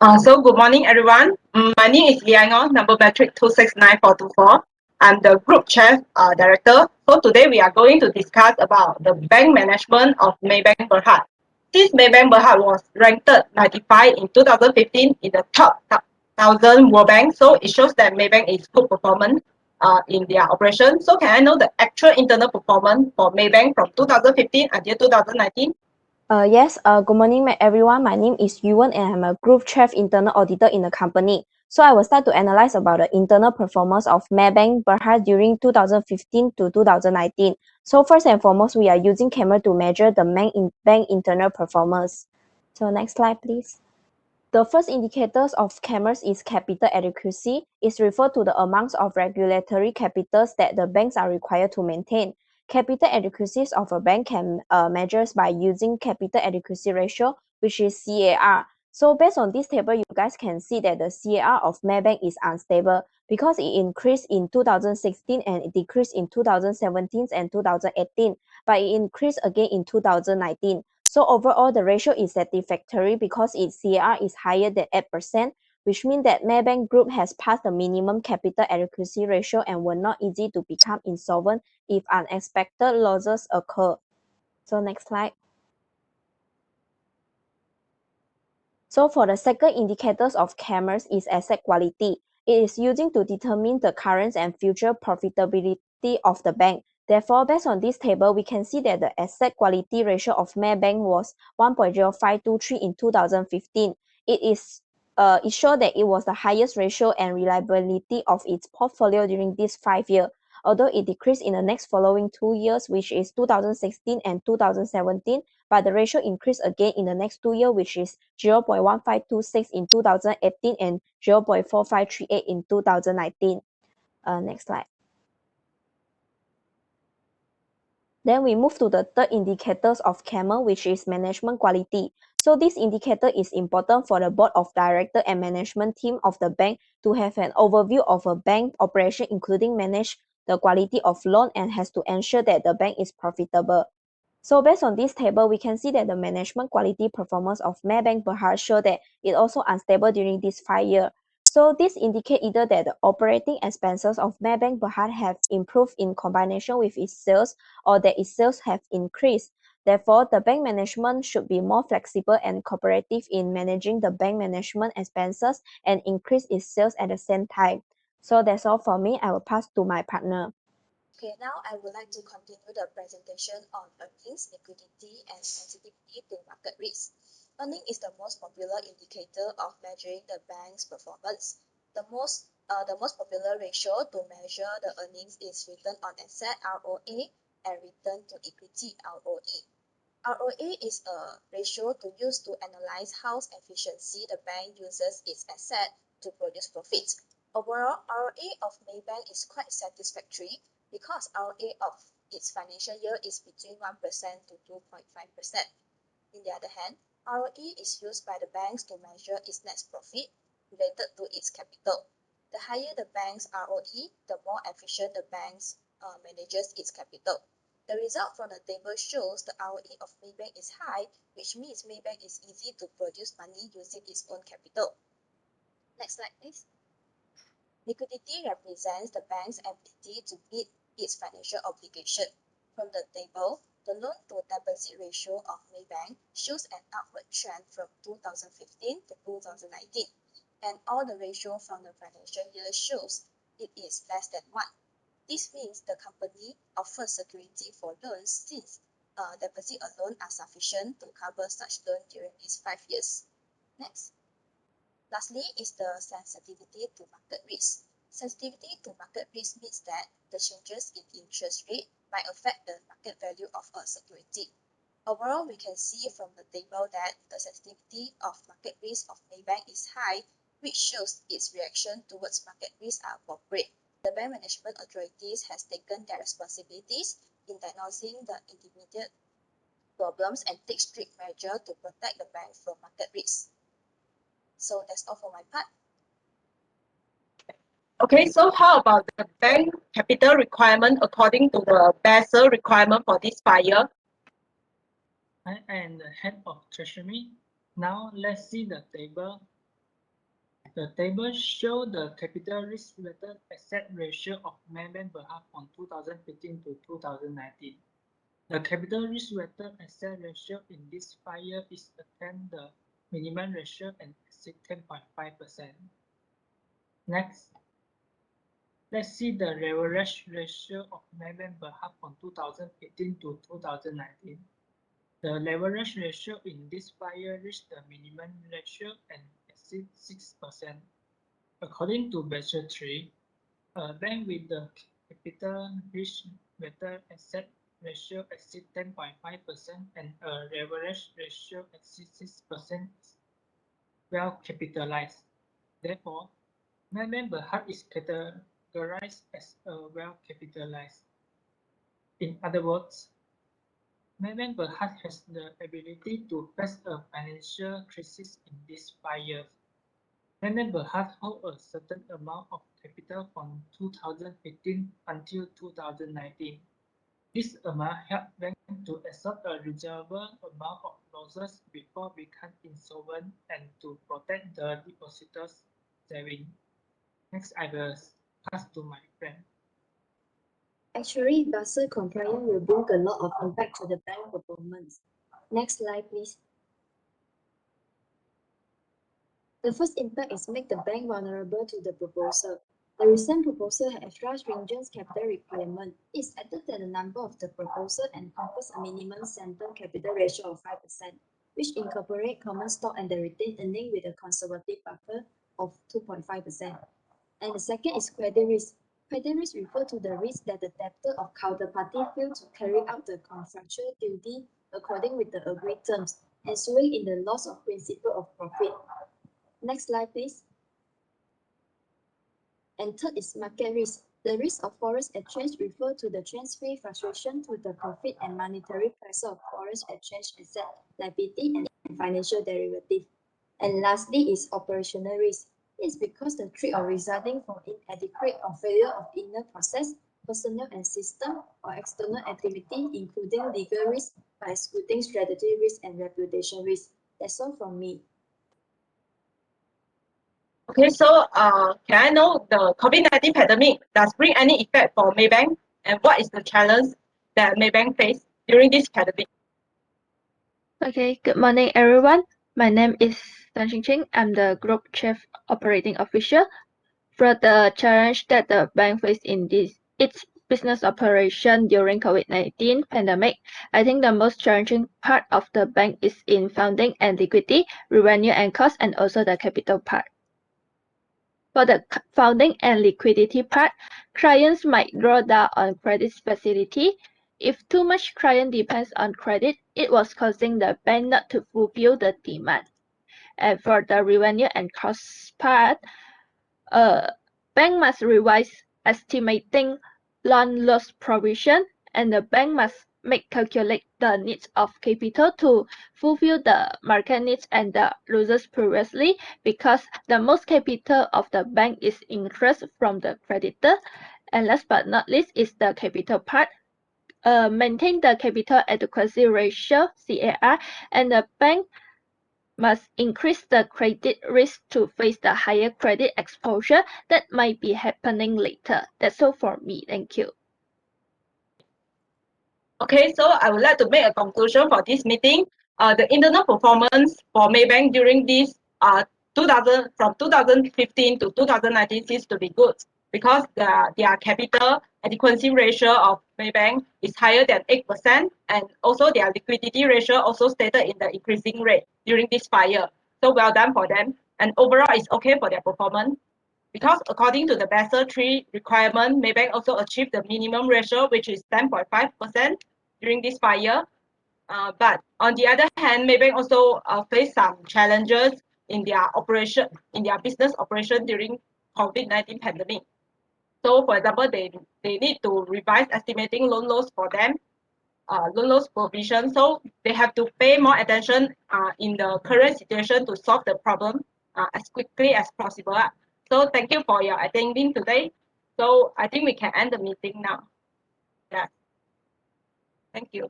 Good morning, everyone. My name is Liang, number metric 269424. I'm the group chair director. So today we are going to discuss about the bank management of Maybank Berhad. This Maybank Berhad was ranked 95 in 2015 in the top 1,000 World Bank. So it shows that Maybank is good performance in their operation. So can I know the actual internal performance for Maybank from 2015 until 2019? Yes, good morning, everyone. My name is Yuan and I'm a group chief internal auditor in the company. So I will start to analyze about the internal performance of Maybank Berhad during 2015 to 2019. So first and foremost, we are using camera to measure the bank internal performance. So next slide, please. The first indicators of cameras is capital adequacy. It's referred to the amounts of regulatory capitals that the banks are required to maintain. Capital adequacy of a bank can measures by using capital adequacy ratio, which is CAR. So based on this table, you guys can see that the CAR of Maybank is unstable because it increased in 2016 and it decreased in 2017 and 2018, but it increased again in 2019. So overall, the ratio is satisfactory because its CAR is higher than 8%, which means that Maybank Group has passed the minimum capital adequacy ratio and will not easy to become insolvent if unexpected losses occur. So next slide. So for the second indicators of cameras is asset quality. It is using to determine the current and future profitability of the bank. Therefore, based on this table, we can see that the asset quality ratio of Maybank was 1.0523 in 2015. It showed that it was the highest ratio and reliability of its portfolio during this 5 years, although it decreased in the next following 2 years, which is 2016 and 2017, but the ratio increased again in the next 2 years, which is 0.1526 in 2018 and 0.4538 in 2019. Next slide. Then we move to the third indicators of CAMER, which is management quality. So this indicator is important for the board of director and management team of the bank to have an overview of a bank operation, including manage the quality of loan and has to ensure that the bank is profitable. So based on this table, we can see that the management quality performance of Maybank Berhad show that it also unstable during this 5 years. So this indicate either that the operating expenses of Maybank Berhad have improved in combination with its sales or that its sales have increased. Therefore, the bank management should be more flexible and cooperative in managing the bank management expenses and increase its sales at the same time. So that's all for me. I will pass to my partner. Okay, now I would like to continue the presentation on earnings, liquidity, and sensitivity to market risk. Earning is the most popular indicator of measuring the bank's performance. The most popular ratio to measure the earnings is return on asset (ROA) and return to equity (ROE). ROA is a ratio to use to analyze how efficiently the bank uses its asset to produce profits. Overall, ROA of Maybank is quite satisfactory because ROA of its financial year is between 1% to 2.5%. On the other hand, ROE is used by the banks to measure its net profit related to its capital. The higher the bank's ROE, the more efficient the bank manages its capital. The result from the table shows the ROE of Maybank is high, which means Maybank is easy to produce money using its own capital. Next slide, please. Liquidity represents the bank's ability to meet its financial obligation. From the table, the loan-to-deposit ratio of Maybank shows an upward trend from 2015 to 2019, and all the ratio from the financial year shows it is less than 1. This means the company offers security for loans since deposit alone are sufficient to cover such loan during these 5 years. Next. Lastly is the sensitivity to market risk. Sensitivity to market risk means that the changes in interest rate might affect the market value of a security. Overall, we can see from the table that the sensitivity of market risk of Maybank is high, which shows its reaction towards market risk are appropriate. The bank management authorities has taken their responsibilities in diagnosing the intermediate problems and take strict measures to protect the bank from market risk. So that's all for my part. Okay, so how about the bank capital requirement according to the Basel requirement for this 5 year? I am the head of treasury. Now let's see the table. The table shows the capital risk-weighted asset ratio of Maybank Berhad from 2015 to 2019. The capital risk-weighted asset ratio in this 5 years is attained the minimum ratio and exceed 10.5%. Next, let's see the leverage ratio of Maybank Berhad from 2018 to 2019. The leverage ratio in this 5 years reached the minimum ratio and exceed 6%. According to Basel III, a bank with the capital risk-weighted asset ratio exceeds 10.5% and a leverage ratio exceeds 6% is well capitalized. Therefore, Maybank Berhad is categorized as a well capitalized. In other words, Maybank Berhad has the ability to face a financial crisis in these 5 years. Maybank Berhad holds a certain amount of capital from 2015 until 2019. This amount helped banks to absorb a reasonable amount of losses before becoming insolvent and to protect the depositors' savings. Next, I will pass to my friend. Actually, Basel compliance will bring a lot of impact to the bank performance. Next slide, please. The first impact is make the bank vulnerable to the proposal. The recent proposal has extra stringent capital requirement. It's added that the number of the proposal encompasses a minimum center capital ratio of 5%, which incorporate common stock and the retained earning with a conservative buffer of 2.5%. And the second is credit risk. Credit risk refers to the risk that the debtor or counterparty fail to carry out the contractual duty according with the agreed terms, ensuing in the loss of principal of profit. Next slide, please. And third is market risk. The risk of foreign exchange refers to the transfer fluctuation to the profit and monetary price of foreign exchange asset, liability, and financial derivative. And lastly is operational risk. It's because the threat of resulting from inadequate or failure of inner process, personnel and system, or external activity, including legal risk, by excluding strategy risk and reputation risk. That's all from me. Okay, so can I know the COVID-19 pandemic does bring any effect for Maybank, and what is the challenge that Maybank faced during this pandemic? Okay, good morning, everyone. My name is Tan Ching. I'm the Group Chief Operating Officer. For the challenge that the bank faced in its business operation during COVID-19 pandemic, I think the most challenging part of the bank is in funding and liquidity, revenue and cost, and also the capital part. For the funding and liquidity part, clients might draw down on credit facility. If too much client depends on credit, it was causing the bank not to fulfill the demand. And for the revenue and cost part, bank must revise estimating loan loss provision, and the bank must calculate the needs of capital to fulfill the market needs and the losses previously, because the most capital of the bank is interest from the creditor. And last but not least is the capital part. Maintain the capital adequacy ratio (CAR), and the bank must increase the credit risk to face the higher credit exposure that might be happening later. That's all for me. Thank you. Okay, so I would like to make a conclusion for this meeting. The internal performance for Maybank during this 2015 to 2019 seems to be good, because their capital adequacy ratio of Maybank is higher than 8%, and also their liquidity ratio also stated in the increasing rate during this 5 years. So well done for them, and overall it's okay for their performance. Because according to the Basel III requirement, Maybank also achieved the minimum ratio, which is 10.5% during this 5 years. But on the other hand, Maybank also faced some challenges in their operation, in their business operation during COVID-19 pandemic. So, for example, they need to revise estimating loan loss for them, loan loss provision. So they have to pay more attention in the current situation to solve the problem as quickly as possible. So thank you for your attending today. So I think we can end the meeting now. Yeah. Thank you.